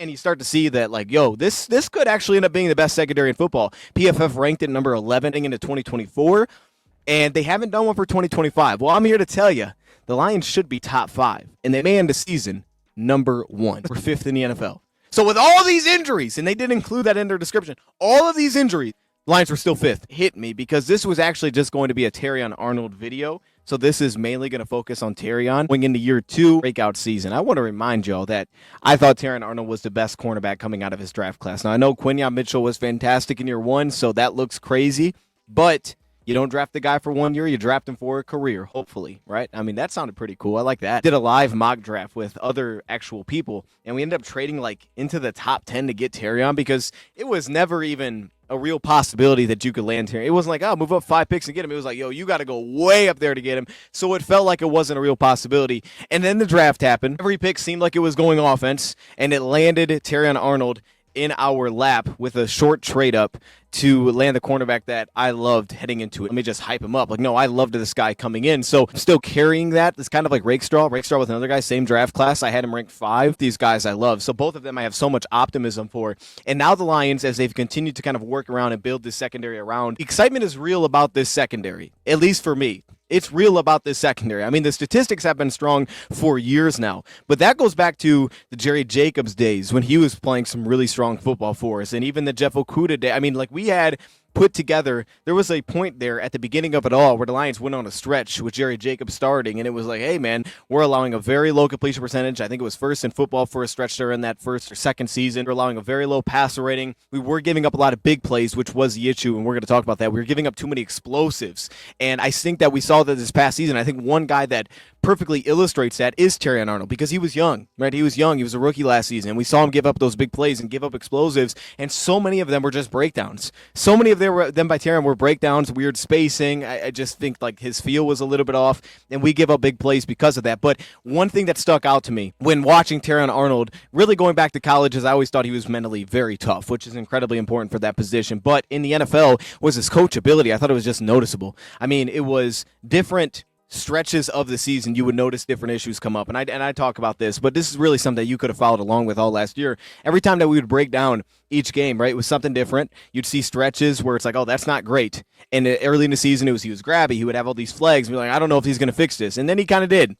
And you start to see that, like, yo, this could actually end up being the best secondary in football. PFF ranked it number 11 into 2024, and they haven't done one for 2025. Well, I'm here to tell you, the Lions should be top 5, and they may end the season number 1. We're 5th in the NFL. So with all these injuries, and they did include that in their description, all of these injuries, Lions were still 5th. Hit me, because this was actually just going to be a Terrion Arnold video. So this is mainly going to focus on Terrion going into year 2 breakout season. I want to remind y'all that I thought Terrion Arnold was the best cornerback coming out of his draft class. Now, I know Quinyon Mitchell was fantastic in year 1, so that looks crazy, but you don't draft the guy for 1 year, you draft him for a career, hopefully, right? I mean, that sounded pretty cool. I like that. Did a live mock draft with other actual people, and we ended up trading like into the top 10 to get Terrion, because it was never even a real possibility that you could land Terrion. It wasn't like, oh, move up 5 picks and get him. It was like, yo, you got to go way up there to get him. So it felt like it wasn't a real possibility. And then the draft happened. Every pick seemed like it was going offense, and it landed Terrion Arnold in our lap with a short trade up to land the cornerback that I loved heading into it. Let me just hype him up. Like, no, I loved this guy coming in. So I'm still carrying that. It's kind of like Rakestraw. Rakestraw with another guy, same draft class. I had him ranked 5. These guys I love. So both of them I have so much optimism for. And now the Lions, as they've continued to kind of work around and build this secondary around, excitement is real about this secondary, at least for me. It's real about this secondary. I mean, the statistics have been strong for years now, but that goes back to the Jerry Jacobs days when he was playing some really strong football for us, and even the Jeff Okudah day. I mean, like, we had put together, there was a point there at the beginning of it all where the Lions went on a stretch with Jerry Jacobs starting, and it was like, hey, man, we're allowing a very low completion percentage. I think it was first in football for a stretch there in that first or second season. We're allowing a very low passer rating. We were giving up a lot of big plays, which was the issue, and we're going to talk about that. We were giving up too many explosives, and I think that we saw that this past season. I think one guy that perfectly illustrates that is Terrion Arnold, because he was young, right? He was young. He was a rookie last season, and we saw him give up those big plays and give up explosives, and so many of them were just breakdowns. So many of them by Terrion were breakdowns, weird spacing. I just think like his feel was a little bit off, and we give up big plays because of that. But one thing that stuck out to me when watching Terrion Arnold, really going back to college, is I always thought he was mentally very tough, which is incredibly important for that position. But in the NFL, was his coachability. I thought it was just noticeable. I mean, it was different stretches of the season, you would notice different issues come up. And I talk about this, but this is really something that you could have followed along with all last year. Every time that we would break down each game, right, it was something different. You'd see stretches where it's like, oh, that's not great. And early in the season, he was grabby. He would have all these flags. And be like, I don't know if he's going to fix this. And then he kind of did.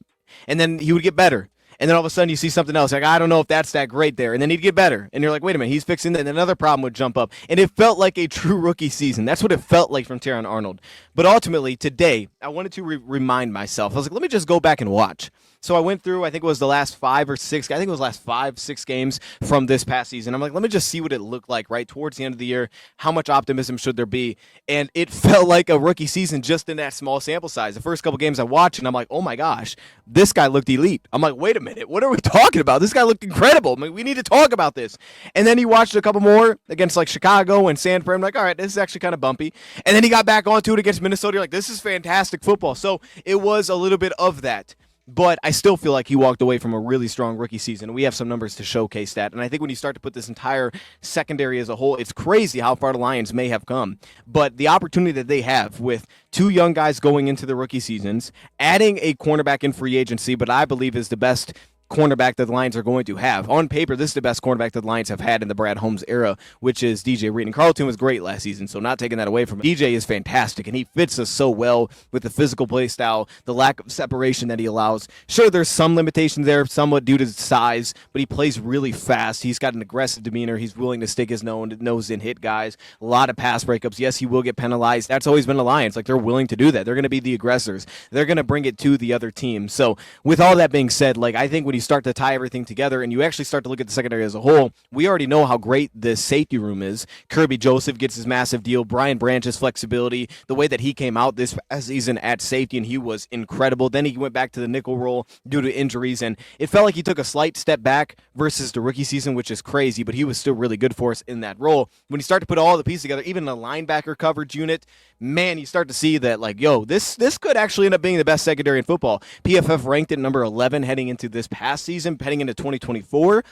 And then he would get better. And then all of a sudden you see something else. Like, I don't know if that's that great there. And then he'd get better. And you're like, wait a minute, he's fixing that. And another problem would jump up. And it felt like a true rookie season. That's what it felt like from Terrion Arnold. But ultimately, today, I wanted to remind myself. I was like, let me just go back and watch. So I went through, I think it was the last 5 or 6, I think it was last 5, 6 games from this past season. I'm like, let me just see what it looked like, right, towards the end of the year. How much optimism should there be? And it felt like a rookie season just in that small sample size. The first couple games I watched, and I'm like, oh my gosh, this guy looked elite. I'm like, wait a minute, what are we talking about? This guy looked incredible. I mean, we need to talk about this. And then he watched a couple more against like Chicago and San Fran. I'm like, all right, this is actually kind of bumpy. And then he got back onto it against Minnesota. You're like, this is fantastic football. So it was a little bit of that. But I still feel like he walked away from a really strong rookie season. We have some numbers to showcase that. And I think when you start to put this entire secondary as a whole, it's crazy how far the Lions may have come. But the opportunity that they have with 2 young guys going into the rookie seasons, adding a cornerback in free agency, but I believe is the best cornerback that the Lions are going to have. On paper, this is the best cornerback that the Lions have had in the Brad Holmes era, which is DJ Reed. And Carlton was great last season, so not taking that away from him. DJ is fantastic, and he fits us so well with the physical play style, the lack of separation that he allows. Sure, there's some limitations there, somewhat due to his size, but he plays really fast. He's got an aggressive demeanor. He's willing to stick his nose in, hit guys. A lot of pass breakups. Yes, he will get penalized. That's always been the Lions. Like, they're willing to do that. They're going to be the aggressors. They're going to bring it to the other team. So with all that being said, like, I think when you start to tie everything together and you actually start to look at the secondary as a whole, we already know how great the safety room is. Kirby Joseph gets his massive deal. Brian Branch's flexibility, the way that he came out this season at safety, and he was incredible. Then he went back to the nickel role due to injuries, and it felt like he took a slight step back versus the rookie season, which is crazy, but he was still really good for us in that role. When you start to put all the pieces together, even the linebacker coverage unit, man, you start to see that, like, yo, this could actually end up being the best secondary in football. PFF ranked it number 11 heading into this past season, heading into 2024,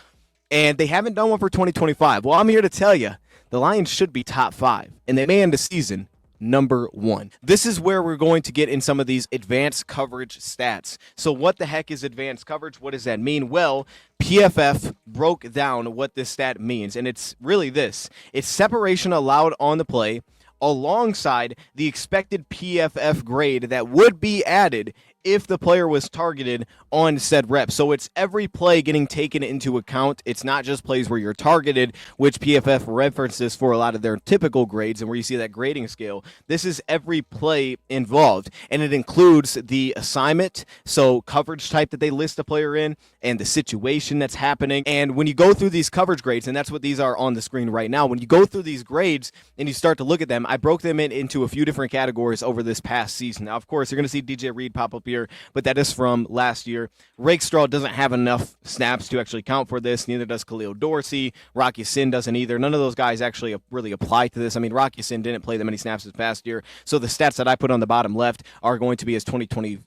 and they haven't done one for 2025. Well, I'm here to tell you, the Lions should be top 5, and they may end the season number 1. This is where we're going to get in some of these advanced coverage stats. So what the heck is advanced coverage? What does that mean? Well, PFF broke down what this stat means, and it's really this. It's separation allowed on the play alongside the expected PFF grade that would be added if the player was targeted on said rep. So it's every play getting taken into account. It's not just plays where you're targeted, which PFF references for a lot of their typical grades and where you see that grading scale. This is every play involved, and it includes the assignment, so coverage type that they list a player in, and the situation that's happening. And when you go through these coverage grades, and that's what these are on the screen right now, when you go through these grades and you start to look at them, I broke them into a few different categories over this past season. Now, of course, you're going to see DJ Reed pop up here, but that is from last year. Rakestraw doesn't have enough snaps to actually count for this. Neither does Khalil Dorsey. Rocky Sin doesn't either. None of those guys actually really apply to this. I mean, Rocky Sin didn't play that many snaps this past year, so the stats that I put on the bottom left are going to be his 2023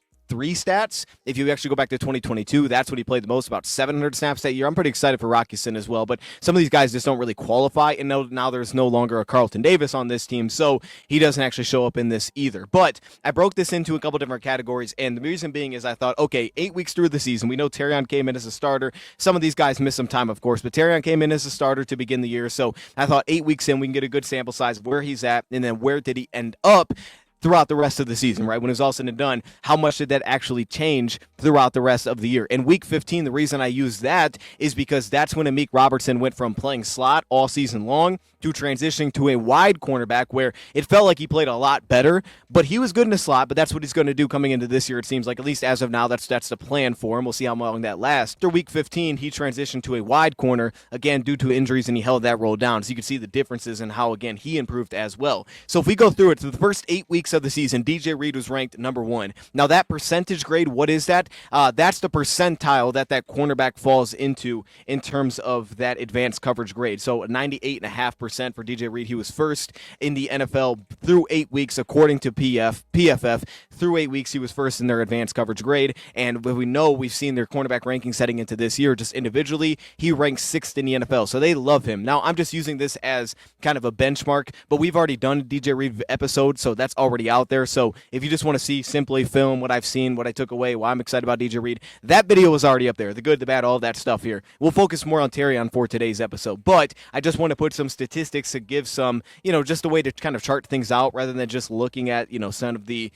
stats. If you actually go back to 2022, that's when he played the most, about 700 snaps that year. I'm pretty excited for Rocky Sin as well, but some of these guys just don't really qualify, and now there's no longer a Carlton Davis on this team, so he doesn't actually show up in this either. But I broke this into a couple different categories, and the reason being is I thought, okay, 8 weeks through the season, we know Terrion came in as a starter. Some of these guys missed some time, of course, but Terrion came in as a starter to begin the year, so I thought 8 weeks in, we can get a good sample size of where he's at, and then where did he end up throughout the rest of the season, right? When it was all said and done, how much did that actually change throughout the rest of the year? In week 15, the reason I use that is because that's when Amik Robertson went from playing slot all season long to transitioning to a wide cornerback where it felt like he played a lot better, but he was good in the slot, but that's what he's going to do coming into this year, it seems like. At least as of now, that's the plan for him. We'll see how long that lasts. After week 15, he transitioned to a wide corner, again, due to injuries, and he held that role down. So you can see the differences in how, again, he improved as well. So if we go through it, so the first 8 weeks of the season, DJ Reed was ranked number 1. Now, that percentage grade, what is that? That's the percentile that cornerback falls into in terms of that advanced coverage grade. So 98.5% for DJ Reed. He was first in the NFL through 8 weeks, according to PFF. Through 8 weeks, he was first in their advanced coverage grade. And we know we've seen their cornerback rankings heading into this year. Just individually, he ranks 6th in the NFL. So they love him. Now, I'm just using this as kind of a benchmark, but we've already done a DJ Reed episode, so that's already out there. So if you just want to see simply film what I've seen, what I took away, why I'm excited about DJ Reed, that video was already up there. The good, the bad, all that stuff here. We'll focus more on Terrion for today's episode, but I just want to put some statistics to give some, just a way to kind of chart things out rather than just looking at, some of the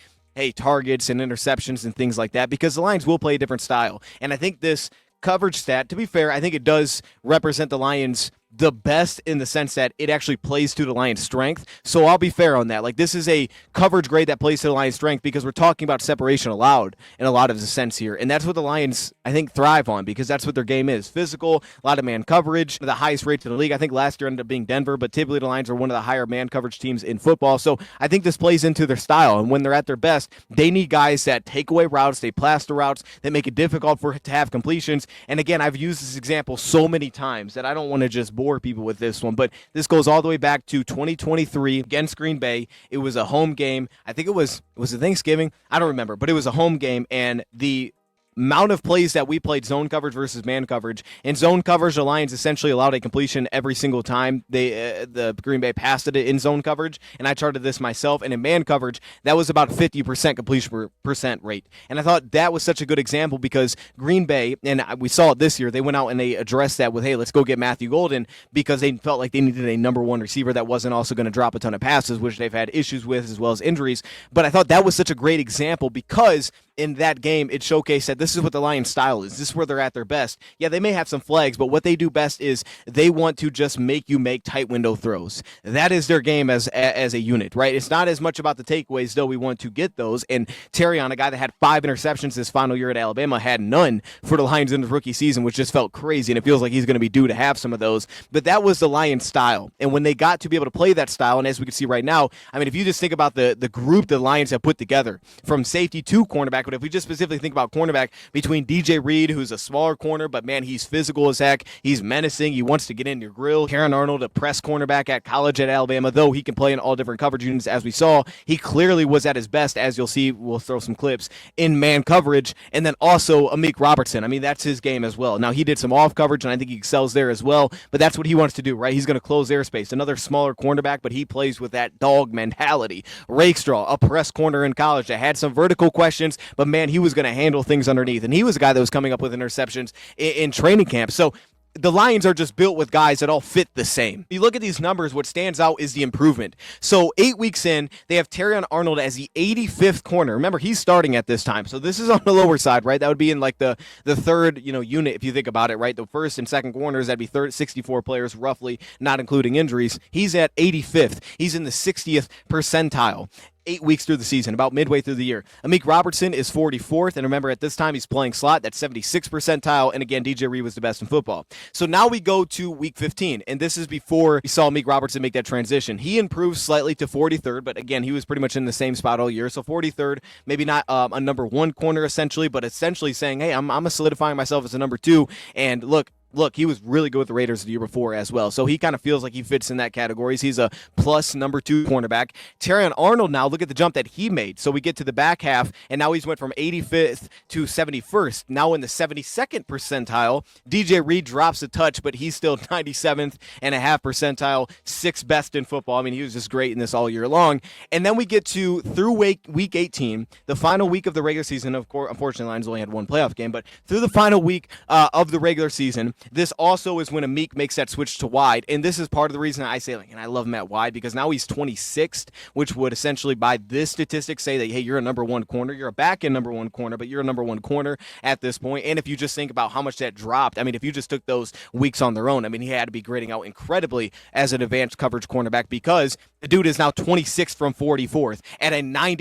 targets and interceptions and things like that, because the Lions will play a different style. And I think this coverage stat, to be fair, I think it does represent the Lions the best in the sense that it actually plays to the Lions' strength. So I'll be fair on that. Like, this is a coverage grade that plays to the Lions' strength because we're talking about separation allowed in a lot of the sense here. And that's what the Lions, I think, thrive on because that's what their game is. Physical, a lot of man coverage, the highest rates in the league. I think last year ended up being Denver, but typically the Lions are one of the higher man coverage teams in football. So I think this plays into their style. And when they're at their best, they need guys that take away routes, they plaster routes, that make it difficult to have completions. And again, I've used this example so many times that I don't want to just bore people with this one, but this goes all the way back to 2023 against Green Bay. It was a home game. I think it was it Thanksgiving? I don't remember, but it was a home game, and the amount of plays that we played zone coverage versus man coverage. In zone coverage, the Lions essentially allowed a completion every single time the Green Bay passed it in zone coverage, and I charted this myself. And in man coverage, that was about 50% completion percent rate. And I thought that was such a good example because Green Bay, and we saw it this year, they went out and they addressed that with, hey, let's go get Matthew Golden because they felt like they needed a number 1 receiver that wasn't also going to drop a ton of passes, which they've had issues with as well as injuries. But I thought that was such a great example because in that game, it showcased that this is what the Lions' style is. This is where they're at their best. Yeah, they may have some flags, but what they do best is they want to just make you make tight window throws. That is their game as a unit, right? It's not as much about the takeaways, though we want to get those. And Terrion, a guy that had 5 interceptions his final year at Alabama, had none for the Lions in his rookie season, which just felt crazy, and it feels like he's going to be due to have some of those. But that was the Lions' style. And when they got to be able to play that style, and as we can see right now, I mean, if you just think about the group the Lions have put together, from safety to cornerback, but if we just specifically think about cornerback, between DJ Reed, who's a smaller corner, but man, he's physical as heck. He's menacing. He wants to get in your grill. Terrion Arnold, a press cornerback at college at Alabama, though he can play in all different coverage units, as we saw. He clearly was at his best, as you'll see. We'll throw some clips in man coverage. And then also Amik Robertson. I mean, that's his game as well. Now, he did some off coverage, and I think he excels there as well, but that's what he wants to do, right? He's going to close airspace. Another smaller cornerback, but he plays with that dog mentality. Rakestraw, a press corner in college that had some vertical questions, but man, he was going to handle things underneath. And he was a guy that was coming up with interceptions in training camp. So the Lions are just built with guys that all fit the same. You look at these numbers, what stands out is the improvement. So 8 weeks in, they have Terrion Arnold as the 85th corner. Remember, he's starting at this time, so this is on the lower side, right? That would be in like the third, unit if you think about it, right? The first and second corners, that'd be 64 players roughly, not including injuries. He's at 85th. He's in the 60th percentile. 8 weeks through the season, about midway through the year. Amik Robertson is 44th, and remember, at this time, he's playing slot. That's 76th percentile, and again, DJ Reed was the best in football. So now we go to week 15, and this is before we saw Amik Robertson make that transition. He improved slightly to 43rd, but again, he was pretty much in the same spot all year. So 43rd, maybe not a number one corner essentially, but essentially saying, hey, I'm solidifying myself as a number two, and look, he was really good with the Raiders the year before as well. So he kind of feels like he fits in that category. He's a plus number two cornerback. Terrion Arnold now, look at the jump that he made. So we get to the back half, and now he's went from 85th to 71st, now in the 72nd percentile. DJ Reed drops a touch, but he's still 97th and a half percentile, sixth best in football. I mean, he was just great in this all year long. And then we get to through week 18, the final week of the regular season. Of course, unfortunately, Lions only had one playoff game, but through the final week of the regular season, this also is when Amik makes that switch to wide, and this is part of the reason I say, and I love him at wide, because now he's 26th, which would essentially, by this statistic, say that, hey, you're a number one corner. You're a back-end number one corner, but you're a number one corner at this point. And if you just think about how much that dropped, I mean, if you just took those weeks on their own, I mean, he had to be grading out incredibly as an advanced coverage cornerback, because the dude is now 26th from 44th at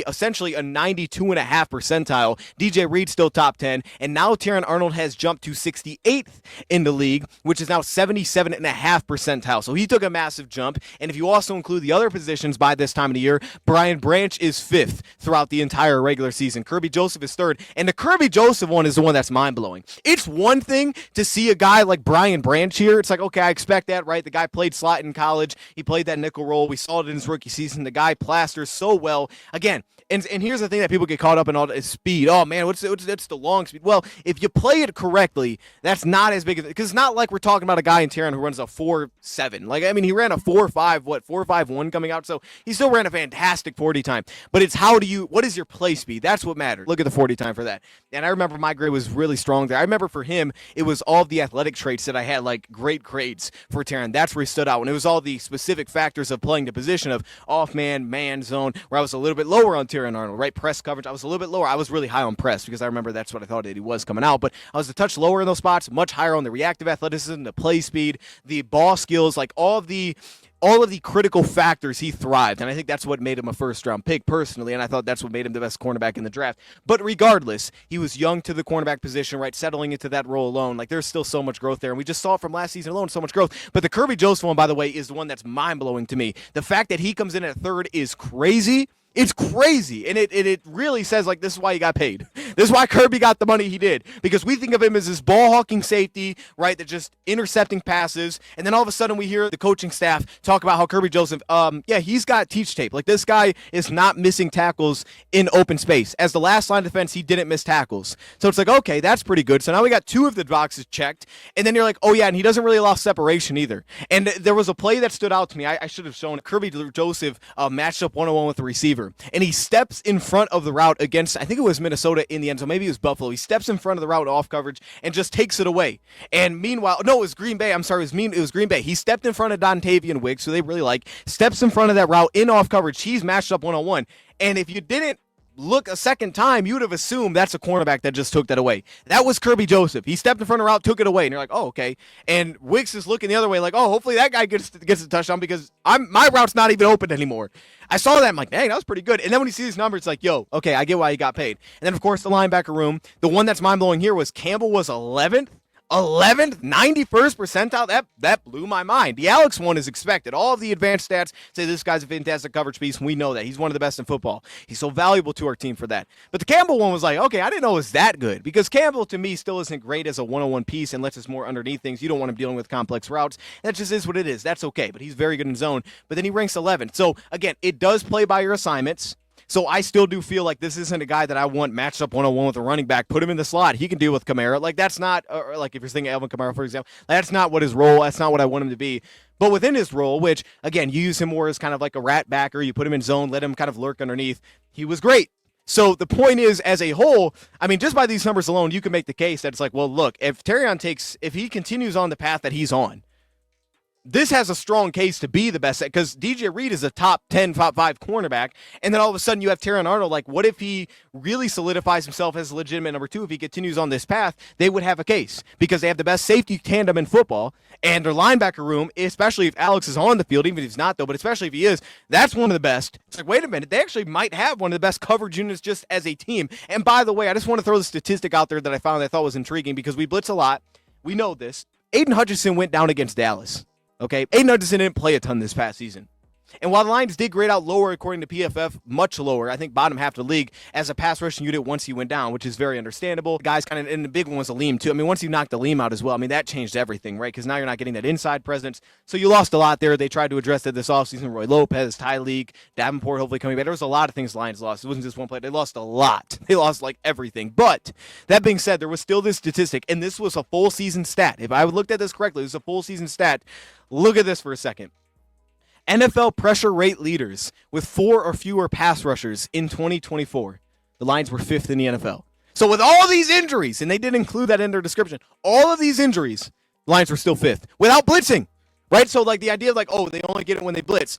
essentially a 92.5 percentile. DJ Reed still top 10, and now Terrion Arnold has jumped to 68th in the league, which is now 77.5 percentile. So he took a massive jump. And if you also include the other positions by this time of the year, Brian Branch is 5th throughout the entire regular season. Kirby Joseph is 3rd. And the Kirby Joseph one is the one that's mind-blowing. It's one thing to see a guy like Brian Branch here. It's like, okay, I expect that, right? The guy played slot in college. He played that nickel role. We saw it in his rookie season. The guy plasters so well. Again, and here's the thing that people get caught up in all is speed. Oh, man, what's the long speed? Well, if you play it correctly, that's not as big of because it's not like we're talking about a guy in Terrion who runs a 4.7. Like, I mean, he ran a 4.5, 4.51 coming out, so he still ran a fantastic 40 time. But it's what is your play speed? That's what matters. Look at the 40 time for that. And I remember my grade was really strong there. I remember for him, it was all of the athletic traits that I had, like great grades for Terrion. That's where he stood out. And it was all the specific factors of playing the position of off man, man zone, where I was a little bit lower on Terrion Arnold, right? Press coverage, I was a little bit lower. I was really high on press because I remember that's what I thought that he was coming out. But I was a touch lower in those spots, much higher on the reactive athleticism, the play speed, the ball skills, like all of the critical factors. He thrived, and I think that's what made him a first-round pick personally, and I thought that's what made him the best cornerback in the draft. But regardless, he was young to the cornerback position, right, settling into that role alone. Like, there's still so much growth there, and we just saw it from last season alone, so much growth. But the Kirby Joseph one, by the way, is the one that's mind-blowing to me. The fact that he comes in at 3rd is crazy. It's crazy, and it really says, like, this is why he got paid. This is why Kirby got the money he did, because we think of him as this ball-hawking safety, right, that just intercepting passes, and then all of a sudden we hear the coaching staff talk about how Kirby Joseph, he's got teach tape. Like, this guy is not missing tackles in open space. As the last line of defense, he didn't miss tackles. So it's like, okay, that's pretty good. So now we got 2 of the boxes checked, and then you're like, oh, yeah, and he doesn't really allow separation either. And there was a play that stood out to me. I should have shown Kirby Joseph matched up one-on-one with the receiver. And he steps in front of the route against, I think it was Minnesota in the end zone, maybe it was Buffalo. He steps in front of the route off coverage and just takes it away. And meanwhile, no, it was Green Bay. I'm sorry, it was Green Bay. He stepped in front of Dontavian Wicks, who they really like, steps in front of that route in off coverage. He's matched up one-on-one. And if you didn't look a second time, you would have assumed that's a cornerback that just took that away. That was Kirby Joseph. He stepped in front of the route, took it away, and you're like, oh, okay. And Wicks is looking the other way like, oh, hopefully that guy gets a touchdown because my route's not even open anymore. I saw that. I'm like, dang, that was pretty good. And then when you see these numbers, it's like, yo, okay, I get why he got paid. And then, of course, the linebacker room. The one that's mind-blowing here was Campbell was 11th. 11th, 91st percentile. That blew my mind. The Alex one is expected. All of the advanced stats say this guy's a fantastic coverage piece, and we know that. He's one of the best in football. He's so valuable to our team for that. But the Campbell one was like, okay, I didn't know it was that good, because Campbell, to me, still isn't great as a one-on-one piece unless it's more underneath things. You don't want him dealing with complex routes. That just is what it is. That's okay, but he's very good in zone. But then he ranks 11th. So, again, it does play by your assignments. So I still do feel like this isn't a guy that I want matched up one-on-one with a running back. Put him in the slot. He can deal with Kamara. Like, that's not, or like if you're thinking Alvin Kamara, for example, that's not what his role, that's not what I want him to be. But within his role, which, again, you use him more as kind of like a rat backer. You put him in zone, let him kind of lurk underneath. He was great. So the point is, as a whole, I mean, just by these numbers alone, you can make the case that it's like, well, look, if he continues on the path that he's on, this has a strong case to be the best, because DJ Reed is a top 10, top 5 cornerback, and then all of a sudden you have Terrion Arnold. Like, what if he really solidifies himself as a legitimate number 2? If he continues on this path, they would have a case, because they have the best safety tandem in football, and their linebacker room, especially if Alex is on the field, even if he's not, though, but especially if he is, that's one of the best. It's like, wait a minute, they actually might have one of the best coverage units just as a team. And by the way, I just want to throw the statistic out there that I found that I thought was intriguing, because we blitz a lot. We know this. Aiden Hutchinson went down against Dallas. Okay, Aiden Hutchinson didn't play a ton this past season. And while the Lions did grade out lower, according to PFF, much lower, I think bottom half of the league as a pass rushing unit once he went down, which is very understandable. Guys kind of, and the big one was Aleem too. I mean, once you knocked Aleem out as well, I mean, that changed everything, right? Because now you're not getting that inside presence. So you lost a lot there. They tried to address that this offseason. Roy Lopez, Tyleek, Davenport hopefully coming back. There was a lot of things the Lions lost. It wasn't just one play. They lost a lot. They lost like everything. But that being said, there was still this statistic, and this was a full season stat. If I looked at this correctly, it was a full season stat. Look at this for a second. NFL pressure rate leaders with 4 or fewer pass rushers in 2024. The Lions were 5th in the NFL. So with all these injuries, and they did include that in their description, all of these injuries, the Lions were still 5th without blitzing, right? So like the idea of like, oh, they only get it when they blitz.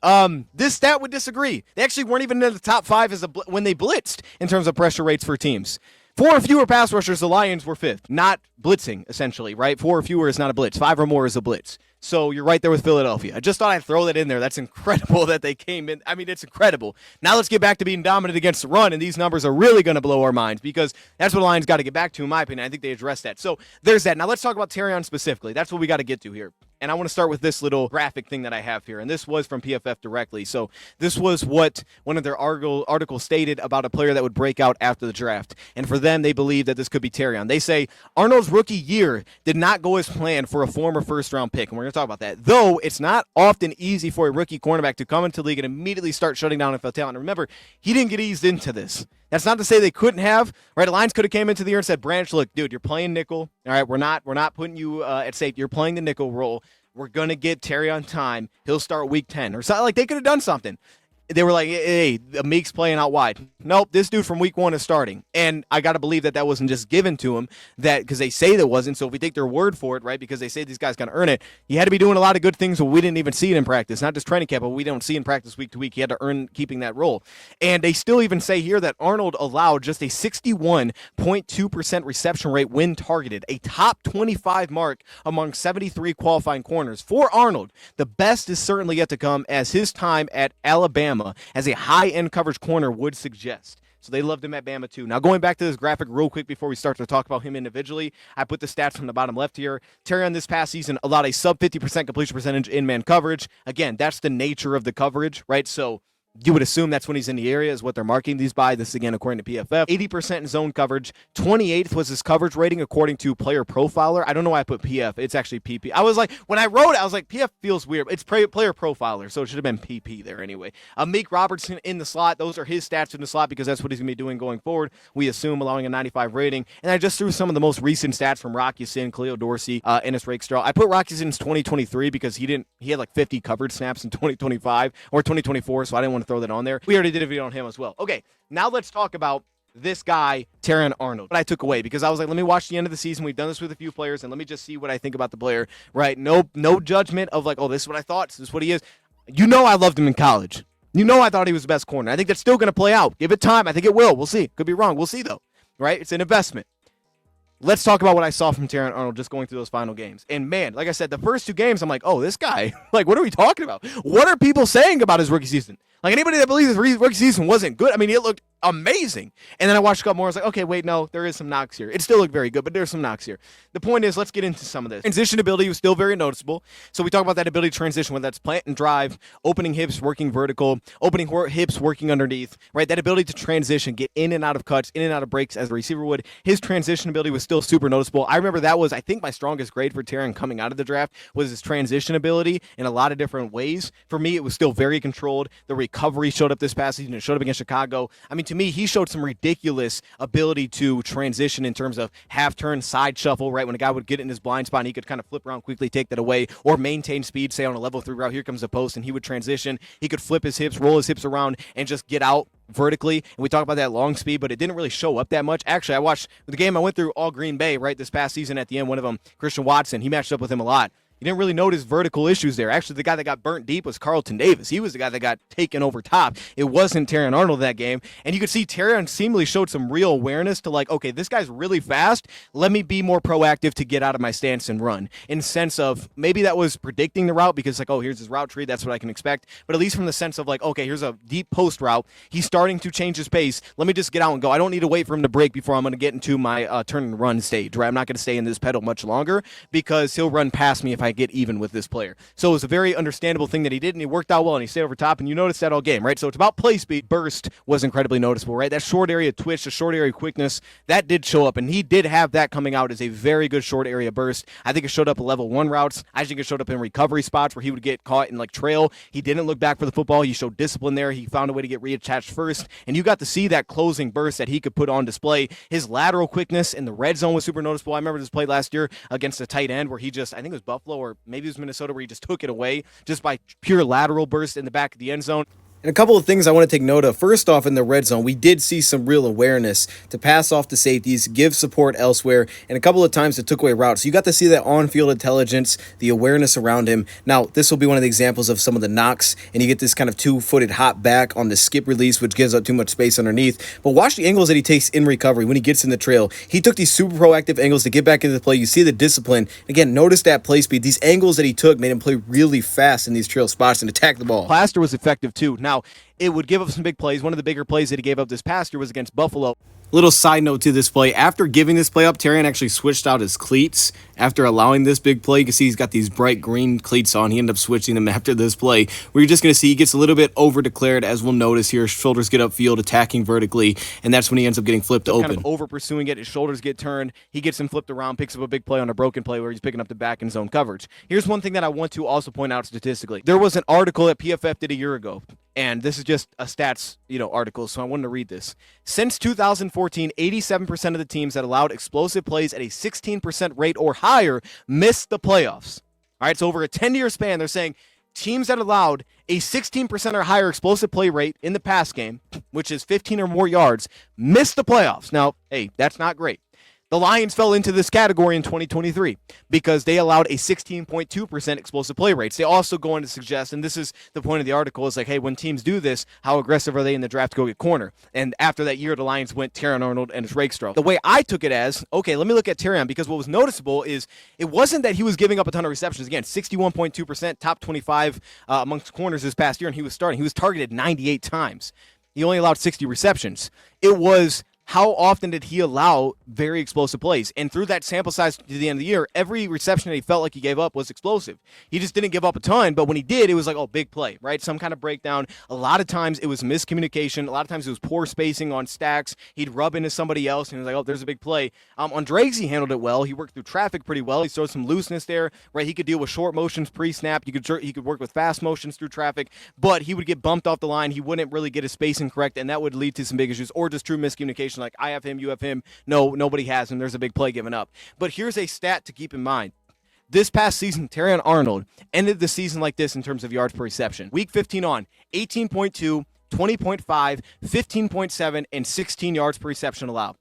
This stat would disagree. They actually weren't even in the top 5 when they blitzed in terms of pressure rates for teams. 4 or fewer pass rushers, the Lions were 5th. Not blitzing, essentially, right? 4 or fewer is not a blitz. 5 or more is a blitz. So you're right there with Philadelphia. I just thought I'd throw that in there. That's incredible that they came in. I mean, it's incredible. Now let's get back to being dominant against the run, and these numbers are really going to blow our minds, because that's what the Lions got to get back to, in my opinion. I think they addressed that. So there's that. Now let's talk about Terrion specifically. That's what we got to get to here. And I want to start with this little graphic thing that I have here. And this was from PFF directly. So this was what one of their articles stated about a player that would break out after the draft. And for them, they believe that this could be Terrion. They say Arnold's rookie year did not go as planned for a former first-round pick. And we're going to talk about that. Though it's not often easy for a rookie cornerback to come into the league and immediately start shutting down NFL talent. And remember, he didn't get eased into this. That's not to say they couldn't have, right? The Lions could have came into the year and said, Branch, look, dude, you're playing nickel. All right, we're not putting you at safety. You're playing the nickel role. We're going to get Terry on time. He'll start week 10 or something. Like, they could have done something. They were like, hey, Meek's playing out wide. Nope, this dude from week 1 is starting. And I got to believe that wasn't just given to him, that because they say that wasn't. So if we take their word for it, right, because they say these guys got to earn it, he had to be doing a lot of good things, but we didn't even see it in practice. Not just training camp, but we don't see in practice week to week. He had to earn keeping that role. And they still even say here that Arnold allowed just a 61.2% reception rate when targeted, a top 25 mark among 73 qualifying corners. For Arnold, the best is certainly yet to come, as his time at Alabama as a high-end coverage corner would suggest. So they loved him at Bama too. Now going back to this graphic real quick before we start to talk about him individually, I put the stats from the bottom left here. Terrion this past season allowed a sub 50% completion percentage in man coverage. Again, that's the nature of the coverage, right? So you would assume that's when he's in the area is what they're marking these by. This, again, according to PFF. 80% in zone coverage. 28th was his coverage rating according to Player Profiler. I don't know why I put PF. It's actually PP. I was like, when I wrote it, I was like, PF feels weird. It's Player Profiler, so it should have been PP there anyway. Meek Robertson in the slot. Those are his stats in the slot because that's what he's going to be doing going forward. We assume allowing a 95 rating. And I just threw some of the most recent stats from Rocky Sin, Khalil Dorsey, Ennis Rakestraw. I put Rocky Sin's 2023 because he had like 50 coverage snaps in 2025 or 2024, so I didn't want to throw that on there. We already did a video on him as well. Okay, now let's talk about this guy, Terrion Arnold. What I took away, because I was like, let me watch the end of the season. We've done this with a few players, and let me just see what I think about the player, right? No judgment of like, oh, this is what I thought. This is what he is. You know I loved him in college. You know I thought he was the best corner. I think that's still going to play out. Give it time. I think it will. We'll see. Could be wrong. We'll see, though, right? It's an investment. Let's talk about what I saw from Terrion Arnold just going through those final games. And, man, like I said, the first 2 games, I'm like, oh, this guy, like, what are we talking about? What are people saying about his rookie season? Like, anybody that believes his rookie season wasn't good, I mean, it looked amazing. And then I watched a couple more. I was like, okay, wait, no, there is some knocks here. It still looked very good, but there's some knocks here. The point is, let's get into some of this. Transition ability was still very noticeable. So we talk about that ability to transition, whether that's plant and drive, opening hips, working vertical, opening hips, working underneath, right? That ability to transition, get in and out of cuts, in and out of breaks as a receiver would. His transition ability was still super noticeable. I remember that was, I think, my strongest grade for Terrion coming out of the draft was his transition ability in a lot of different ways. For me, it was still very controlled. The recovery showed up this past season. It showed up against Chicago. I mean, to me, he showed some ridiculous ability to transition in terms of half turn, side shuffle, right? When a guy would get in his blind spot, and he could kind of flip around quickly, take that away, or maintain speed, say on a level 3 route, here comes the post, and he would transition. He could flip his hips, roll his hips around, and just get out vertically. And we talk about that long speed, but it didn't really show up that much. Actually, I watched the game I went through all Green Bay, right, this past season at the end. One of them, Christian Watson, he matched up with him a lot. You didn't really notice vertical issues there. Actually, the guy that got burnt deep was Carlton Davis. He was the guy that got taken over top. It wasn't Terrion Arnold that game. And you could see Terrion seemingly showed some real awareness to like, okay, this guy's really fast. Let me be more proactive to get out of my stance and run. In the sense of maybe that was predicting the route because like, oh, here's his route tree. That's what I can expect. But at least from the sense of like, okay, here's a deep post route. He's starting to change his pace. Let me just get out and go. I don't need to wait for him to break before I'm going to get into my turn and run stage, right? I'm not going to stay in this pedal much longer because he'll run past me if I get even with this player. So it was a very understandable thing that he did, and he worked out well, and he stayed over top, and you noticed that all game, right? So it's about play speed. Burst was incredibly noticeable, right? That short area twitch, the short area quickness, that did show up, and he did have that coming out as a very good short area burst. I think it showed up in level 1 routes. I think it showed up in recovery spots where he would get caught in like trail. He didn't look back for the football. He showed discipline there. He found a way to get reattached first, and you got to see that closing burst that he could put on display. His lateral quickness in the red zone was super noticeable. I remember this play last year against a tight end where he just, I think it was Buffalo or maybe it was Minnesota, where he just took it away just by pure lateral burst in the back of the end zone. And a couple of things I want to take note of. First off, in the red zone, we did see some real awareness to pass off the safeties, give support elsewhere, and a couple of times it took away routes. So you got to see that on-field intelligence, the awareness around him. Now, this will be one of the examples of some of the knocks, and you get this kind of two-footed hop back on the skip release, which gives up too much space underneath. But watch the angles that he takes in recovery when he gets in the trail. He took these super proactive angles to get back into the play. You see the discipline. Again, notice that play speed. These angles that he took made him play really fast in these trail spots and attack the ball. Plaster was effective too. Now, it would give up some big plays. One of the bigger plays that he gave up this past year was against Buffalo. Little side note to this play. After giving this play up, Terrion actually switched out his cleats after allowing this big play. You can see he's got these bright green cleats on. He ended up switching them after this play. Where you're just going to see he gets a little bit over-declared, as we'll notice here. His shoulders get upfield, attacking vertically, and that's when he ends up getting flipped open. Kind of over-pursuing it. His shoulders get turned. He gets him flipped around, picks up a big play on a broken play where he's picking up the back in zone coverage. Here's one thing that I want to also point out statistically. There was an article that PFF did a year ago, and this is just a stats, article, so I wanted to read this. Since 2014, 87% of the teams that allowed explosive plays at a 16% rate or higher missed the playoffs. All right, so over a 10-year span, they're saying teams that allowed a 16% or higher explosive play rate in the pass game, which is 15 or more yards, missed the playoffs. Now, hey, that's not great. The Lions fell into this category in 2023 because they allowed a 16.2% explosive play rates. They also go on to suggest, and this is the point of the article, is like, hey, when teams do this, how aggressive are they in the draft to go get corner? And after that year, the Lions went Terrion Arnold and Rakestraw. The way I took it as, okay, let me look at Terrion, because what was noticeable is it wasn't that he was giving up a ton of receptions. Again, 61.2%, top 25 amongst corners this past year, and he was starting. He was targeted 98 times. He only allowed 60 receptions. It was how often did he allow very explosive plays? And through that sample size to the end of the year, every reception that he felt like he gave up was explosive. He just didn't give up a ton, but when he did, it was like, oh, big play, right? Some kind of breakdown. A lot of times it was miscommunication. A lot of times it was poor spacing on stacks. He'd rub into somebody else, and he was like, oh, there's a big play. On Drags, he handled it well. He worked through traffic pretty well. He showed some looseness there, right? He could deal with short motions pre-snap. He could work with fast motions through traffic, but he would get bumped off the line. He wouldn't really get his spacing correct, and that would lead to some big issues, or just true miscommunication, like I have him, you have him. No, nobody has him. There's a big play given up. But here's a stat to keep in mind. This past season, Terrion Arnold ended the season like this in terms of yards per reception. Week 15 on, 18.2, 20.5, 15.7, and 16 yards per reception allowed.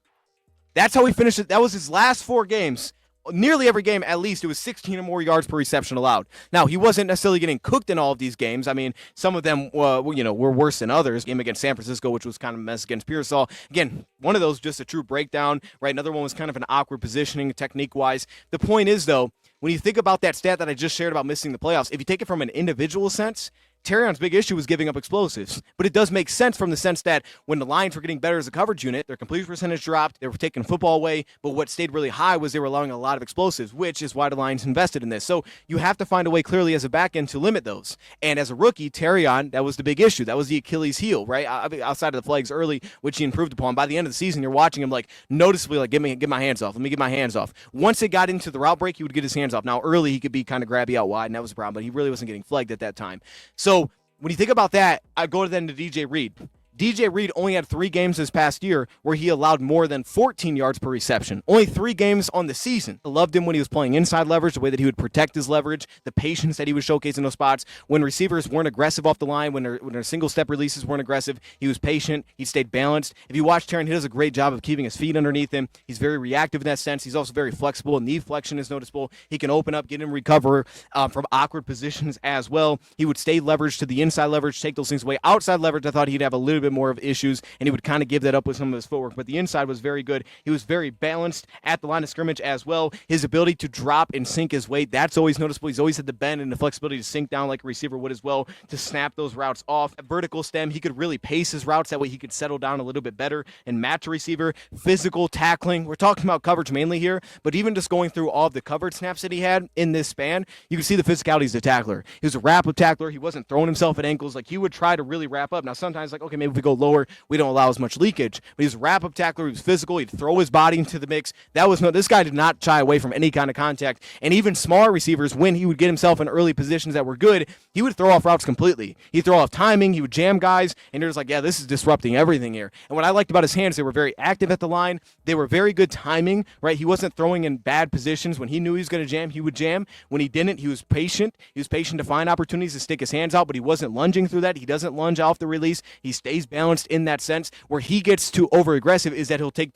That's how he finished it. That was his last 4 games. Nearly every game, at least, it was 16 or more yards per reception allowed. Now, he wasn't necessarily getting cooked in all of these games. I mean, some of them, were worse than others. Game against San Francisco, which was kind of a mess against Pearsall. Again, one of those just a true breakdown, right? Another one was kind of an awkward positioning technique-wise. The point is, though, when you think about that stat that I just shared about missing the playoffs, if you take it from an individual sense, Terrion's big issue was giving up explosives, but it does make sense from the sense that when the Lions were getting better as a coverage unit, their completion percentage dropped, they were taking football away, but what stayed really high was they were allowing a lot of explosives, which is why the Lions invested in this. So you have to find a way clearly as a back end to limit those. And as a rookie, Terrion, that was the big issue. That was the Achilles heel, right? Outside of the flags early, which he improved upon. By the end of the season, you're watching him like noticeably like, get my hands off. Let me get my hands off. Once it got into the route break, he would get his hands off. Now early, he could be kind of grabby out wide, and that was a problem, but he really wasn't getting flagged at that time. So when you think about that, I go then to DJ Reed. DJ Reed only had 3 games this past year where he allowed more than 14 yards per reception. Only 3 games on the season. I loved him when he was playing inside leverage, the way that he would protect his leverage, the patience that he was showcasing those spots. When receivers weren't aggressive off the line, when their single-step releases weren't aggressive, he was patient. He stayed balanced. If you watch Terrion, he does a great job of keeping his feet underneath him. He's very reactive in that sense. He's also very flexible. Knee flexion is noticeable. He can open up, get him recover from awkward positions as well. He would stay leveraged to the inside leverage, take those things away. Outside leverage, I thought he'd have a little bit more of issues, and he would kind of give that up with some of his footwork, but the inside was very good. He was very balanced at the line of scrimmage as well. His ability to drop and sink his weight, that's always noticeable. He's always had the bend and the flexibility to sink down like a receiver would as well, to snap those routes off. A vertical stem, he could really pace his routes. That way he could settle down a little bit better and match a receiver. Physical tackling. We're talking about coverage mainly here, but even just going through all of the coverage snaps that he had in this span, you can see the physicality as a tackler. He was a wrap-up tackler. He wasn't throwing himself at ankles. Like, he would try to really wrap up. Now, sometimes, like, okay, maybe if we go lower, we don't allow as much leakage, but he was a wrap-up tackler. He was physical. He'd throw his body into the mix. This guy did not shy away from any kind of contact. And even smaller receivers, when he would get himself in early positions that were good, he would throw off routes completely. He'd throw off timing. He would jam guys, and you're just like, yeah, this is disrupting everything here. And what I liked about his hands, they were very active at the line. They were very good timing, right? He wasn't throwing in bad positions. When he knew he was going to jam, he would jam. When he didn't, he was patient. He was patient to find opportunities to stick his hands out, but he wasn't lunging through that. He doesn't lunge off the release. He stays balanced in that sense. Where he gets too over-aggressive is that he'll take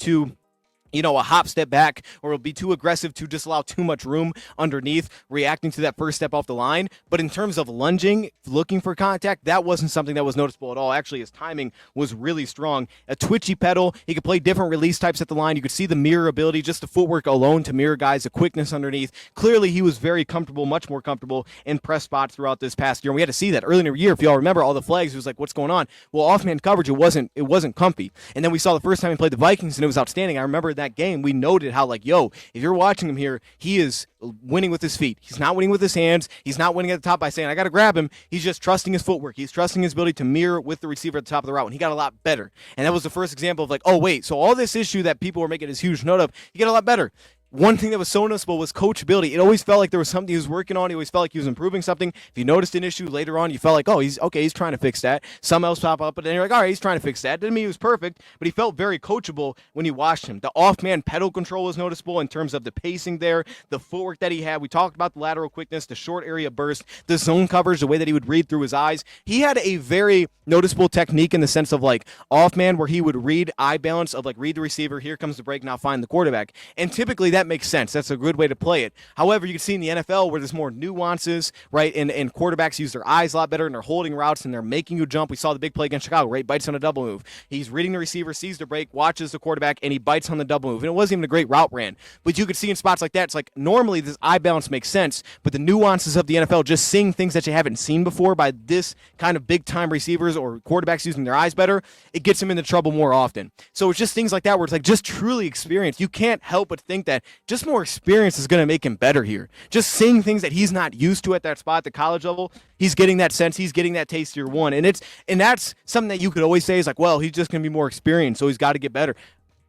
a hop step back, or it'll be too aggressive to just allow too much room underneath, reacting to that first step off the line. But in terms of lunging, looking for contact, that wasn't something that was noticeable at all. Actually, his timing was really strong. A twitchy pedal, he could play different release types at the line. You could see the mirror ability, just the footwork alone to mirror guys, the quickness underneath. Clearly, he was very comfortable, much more comfortable in press spots throughout this past year. And we had to see that early in the year. If y'all remember all the flags, it was like, what's going on? Well, off-man coverage, it wasn't comfy. And then we saw the first time he played the Vikings, and it was outstanding. I remember that game, we noted how, like, if you're watching him here, he is winning with his feet. He's not winning with his hands. He's not winning at the top by saying, I got to grab him. He's just trusting his footwork. He's trusting his ability to mirror with the receiver at the top of the route, and he got a lot better. And that was the first example of like, oh, wait, so all this issue that people were making this huge note of, he got a lot better. One thing that was so noticeable was coachability. It always felt like there was something he was working on. He always felt like he was improving something. If you noticed an issue later on, you felt like, oh, he's trying to fix that. Some else pop up, but then you're like, all right, he's trying to fix that. Didn't mean he was perfect, but he felt very coachable when you watched him. The off-man pedal control was noticeable in terms of the pacing there, the footwork that he had. We talked about the lateral quickness, the short area burst, the zone coverage, the way that he would read through his eyes. He had a very noticeable technique in the sense of like off-man where he would read eye balance of like read the receiver, here comes the break, now find the quarterback. And typically that makes sense. That's a good way to play it. However, you can see in the NFL where there's more nuances, right? And quarterbacks use their eyes a lot better, and they're holding routes, and they're making you jump. We saw the big play against Chicago, right? Bites on a double move. He's reading the receiver, sees the break, watches the quarterback, and he bites on the double move. And it wasn't even a great route ran. But you could see in spots like that, it's like normally this eye balance makes sense, but the nuances of the NFL, just seeing things that you haven't seen before by this kind of big-time receivers or quarterbacks using their eyes better, it gets them into trouble more often. So it's just things like that where it's like just truly experience. You can't help but think that just more experience is going to make him better here. Just seeing things that he's not used to at that spot at the college level, he's getting that sense, he's getting that taste year one. And that's something that you could always say is like, well, he's just going to be more experienced, so he's got to get better.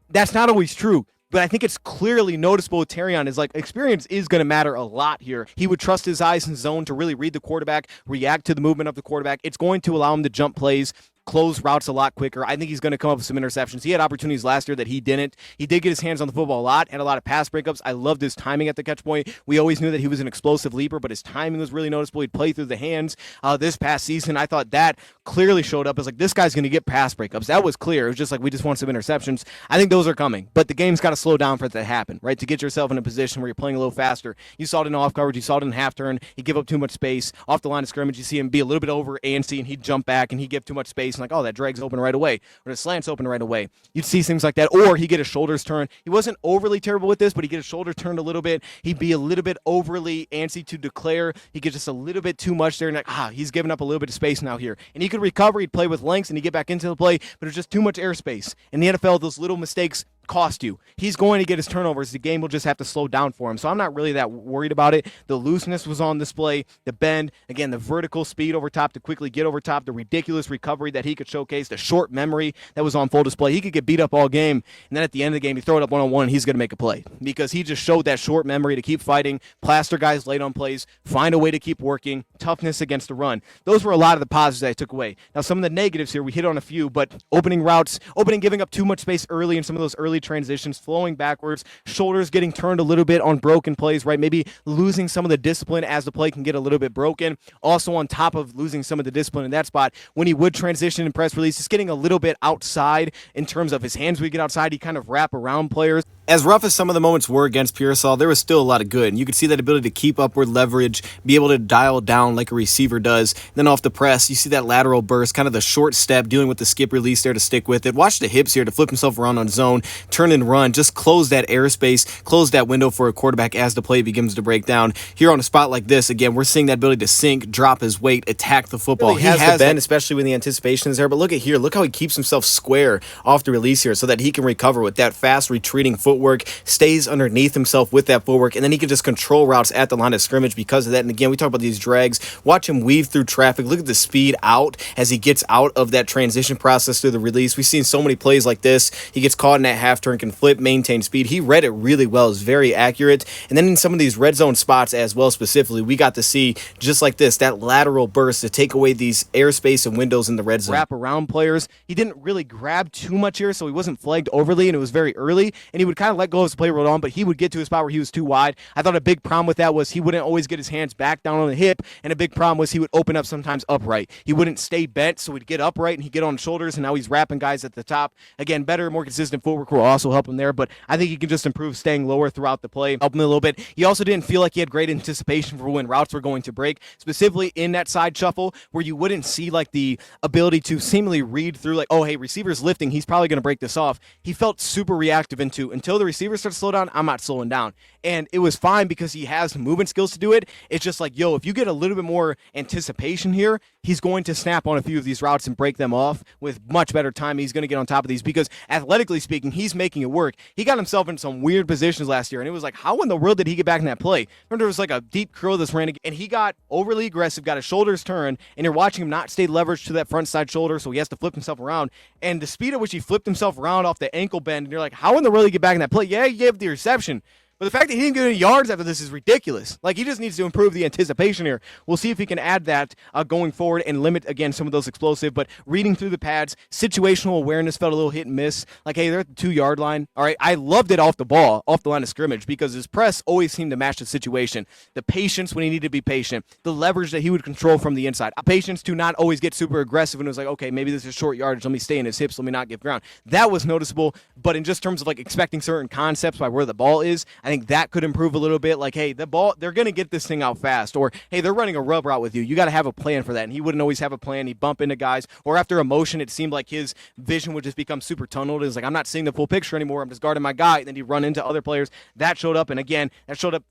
That's not always true. But I think it's clearly noticeable with Terrion is like experience is going to matter a lot here. He would trust his eyes in zone to really read the quarterback, react to the movement of the quarterback. It's going to allow him to jump plays, close routes a lot quicker. I think he's going to come up with some interceptions. He had opportunities last year that he didn't. He did get his hands on the football a lot, and a lot of pass breakups. I loved his timing at the catch point. We always knew that he was an explosive leaper, but his timing was really noticeable. He'd play through the hands. This past season, I thought that clearly showed up as like, this guy's going to get pass breakups. That was clear. It was just like, we just want some interceptions. I think those are coming, but the game's got to slow down for it to happen, right? To get yourself in a position where you're playing a little faster. You saw it in off coverage. You saw it in half turn. He'd give up too much space. Off the line of scrimmage, you see him be a little bit over antsy, and he'd jump back, and he'd give too much space, and like, oh, that drag's open right away, or the slant's open right away. You'd see things like that, or he'd get his shoulders turned. He wasn't overly terrible with this, but he'd get his shoulder turned a little bit. He'd be a little bit overly antsy to declare. He'd get just a little bit too much there, and like, he's giving up a little bit of space now here. And he could recover, he'd play with lengths, and he'd get back into the play, but it's just too much airspace. In the NFL, those little mistakes cost you. He's going to get his turnovers. The game will just have to slow down for him. So I'm not really that worried about it. The looseness was on display. The bend, again, the vertical speed over top to quickly get over top, the ridiculous recovery that he could showcase, the short memory that was on full display. He could get beat up all game, and then at the end of the game, you throw it up one-on-one, and he's going to make a play because he just showed that short memory to keep fighting, plaster guys late on plays, find a way to keep working, toughness against the run. Those were a lot of the positives that I took away. Now, some of the negatives here, we hit on a few, but opening routes, giving up too much space early in some of those early transitions, flowing backwards, shoulders getting turned a little bit on broken plays, right? Maybe losing some of the discipline as the play can get a little bit broken. Also, on top of losing some of the discipline in that spot, when he would transition and press release, just getting a little bit outside in terms of his hands. We get outside, he kind of wrap around players. As rough as some of the moments were against Pearsall, there was still a lot of good. And you could see that ability to keep upward leverage, be able to dial down like a receiver does. Then off the press, you see that lateral burst, kind of the short step, dealing with the skip release there to stick with it. Watch the hips here to flip himself around on zone, turn and run, just close that airspace, close that window for a quarterback as the play begins to break down. Here on a spot like this, again, we're seeing that ability to sink, drop his weight, attack the football. Really he has the bend, especially when the anticipation is there. But look at here. Look how he keeps himself square off the release here so that he can recover with that fast retreating footwork, stays underneath himself with that footwork, and then he can just control routes at the line of scrimmage because of that. And again, we talk about these drags. Watch him weave through traffic. Look at the speed out as he gets out of that transition process through the release. We've seen so many plays like this. He gets caught in that half turn, can flip, maintain speed. He read it really well. It's very accurate. And then in some of these red zone spots as well, specifically, we got to see just like this, that lateral burst to take away these airspace and windows in the red zone. Wrap around players. He didn't really grab too much here, so he wasn't flagged overly, and it was very early. And he would kind of let go as the play rolled on, but he would get to a spot where he was too wide. I thought a big problem with that was he wouldn't always get his hands back down on the hip, and a big problem was he would open up sometimes upright. He wouldn't stay bent, so he'd get upright and he'd get on shoulders, and now he's wrapping guys at the top. Again, better, more consistent footwork will also help him there, but I think he can just improve staying lower throughout the play, help him a little bit. He also didn't feel like he had great anticipation for when routes were going to break, specifically in that side shuffle where you wouldn't see like the ability to seemingly read through like, oh, hey, receiver's lifting, he's probably going to break this off. He felt super reactive into until the receiver starts to slow down, I'm not slowing down. And it was fine because he has movement skills to do it. It's just like, yo, if you get a little bit more anticipation here, he's going to snap on a few of these routes and break them off with much better time. He's going to get on top of these because athletically speaking, he's making it work. He got himself in some weird positions last year, and it was like, how in the world did he get back in that play? Remember, there was like a deep curl this ran, and he got overly aggressive, got his shoulders turned, and you're watching him not stay leveraged to that front side shoulder, so he has to flip himself around. And the speed at which he flipped himself around off the ankle bend, and you're like, how in the world did he get back in that play? Yeah, he gave the reception. But the fact that he didn't get any yards after this is ridiculous. Like, he just needs to improve the anticipation here. We'll see if he can add that going forward and limit, again, some of those explosive. But reading through the pads, situational awareness felt a little hit and miss. Like, hey, they're at the 2-yard line. All right, I loved it off the ball, off the line of scrimmage, because his press always seemed to match the situation. The patience when he needed to be patient. The leverage that he would control from the inside. Patience to not always get super aggressive and it was like, okay, maybe this is short yardage. Let me stay in his hips. Let me not give ground. That was noticeable. But in just terms of, like, expecting certain concepts by where the ball is, I think that could improve a little bit. Like, hey, the ball, they're going to get this thing out fast. Or, hey, they're running a rub route with you. You got to have a plan for that. And he wouldn't always have a plan. He'd bump into guys. Or after a motion, it seemed like his vision would just become super tunneled. It was like, I'm not seeing the full picture anymore. I'm just guarding my guy. And then he'd run into other players. That showed up. And again, that showed up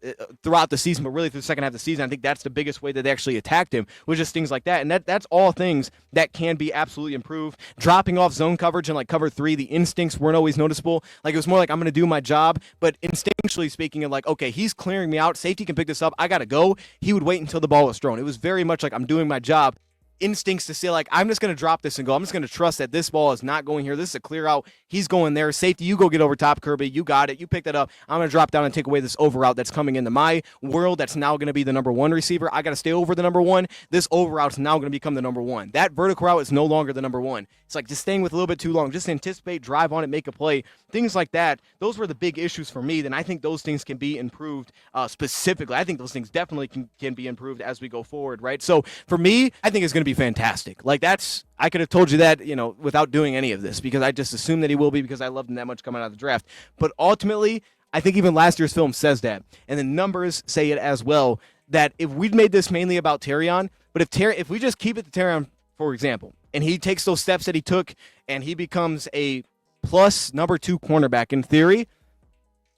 throughout the season, but really through the second half of the season. I think that's the biggest way that they actually attacked him, was just things like that. And that's all things that can be absolutely improved. Dropping off zone coverage and like cover 3, the instincts weren't always noticeable. Like, it was more like, I'm going to do my job. But instinctually speaking, of like, okay, he's clearing me out. Safety can pick this up. I got to go. He would wait until the ball was thrown. It was very much like, I'm doing my job. Instincts to say, like, I'm just going to drop this and go. I'm just going to trust that this ball is not going here. This is a clear out. He's going there. Safety, you go get over top, Kirby. You got it. You picked it up. I'm going to drop down and take away this over route that's coming into my world that's now going to be the number 1 receiver. I got to stay over the number 1. This over route is now going to become the number 1. That vertical route is no longer the number 1. It's like just staying with a little bit too long. Just anticipate, drive on it, make a play. Things like that. Those were the big issues for me. Then I think those things can be improved specifically. I think those things definitely can be improved as we go forward, right? So for me, I think it's going to be fantastic. Like, I could have told you that, without doing any of this, because I just assumed that he will be because I loved him that much coming out of the draft. But ultimately, I think even last year's film says that. And the numbers say it as well, that if we'd made this mainly about Terrion, but if we just keep it to Terrion for example, and he takes those steps that he took and he becomes a plus number 2 cornerback in theory,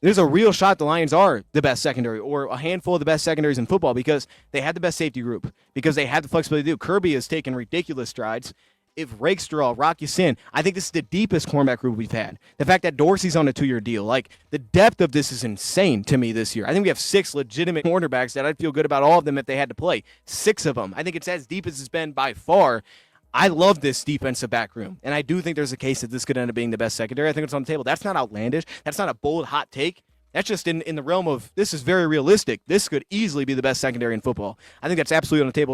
there's a real shot the Lions are the best secondary or a handful of the best secondaries in football because they had the best safety group, because they had the flexibility to do. Kirby has taken ridiculous strides. If Rakestraw, Rock Ya-Sin, I think this is the deepest cornerback group we've had. The fact that Dorsey's on a 2-year deal, like the depth of this is insane to me this year. I think we have 6 legitimate cornerbacks that I'd feel good about all of them if they had to play. 6 of them. I think it's as deep as it's been by far. I love this defensive back room, and I do think there's a case that this could end up being the best secondary. I think it's on the table. That's not outlandish. That's not a bold, hot take. That's just in the realm of this is very realistic. This could easily be the best secondary in football. I think that's absolutely on the table.